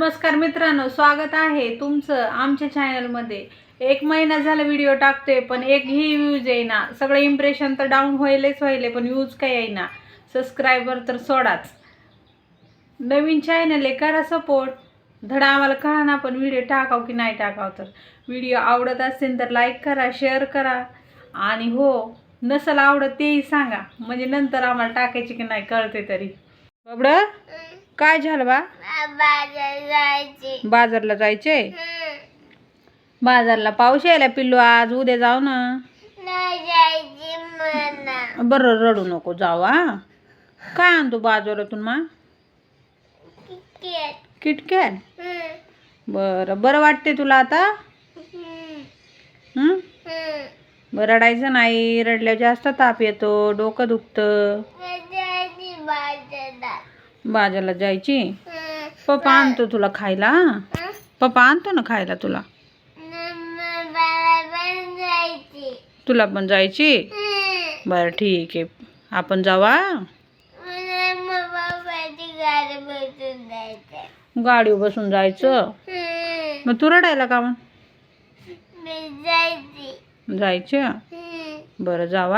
नमस्कार मित्रांनो, स्वागत आहे तुमचं आमच्या चॅनलमध्ये। 1 महिना झाला व्हिडिओ टाकते पण एकही व्ह्यूज येईना। सगळं इम्प्रेशन तर डाऊन व्हायलेच पण व्ह्यूज काय येईना। सबस्क्रायबर तर सोडाच। नवीन चॅनल आहे, करा सपोर्ट। धडा आम्हाला कळा ना पण व्हिडिओ टाकाव की नाही टाकाव। तर व्हिडिओ आवडत असेल तर लाईक करा, शेअर करा आणि हो नसल आवडत तेही सांगा, म्हणजे नंतर आम्हाला टाकायची की नाही कळते तरी। बाबडा काय झालं बा? बाजारला जायचे? बाजारला पाऊस यायला पिल्लू, आज उद्या जाऊ ना। बरं रडू नको, जाऊ। काय आणतो बाजारातून मा? किटकॅट। बरं बरं वाटते तुला आता? बरं रडायचं नाही, रडल्यावर जास्त ताप येतो, डोकं दुखतं। बाजारला जायची? पप्पा आणतो तुला खायला। पप्पा आणतो ना खायला तुला। तुला पण जायची? बरं ठीक आहे, आपण जाऊ। गाडीवर बसून जायचं? मग तू रडायला का मग? जायचं? बरं जाऊ।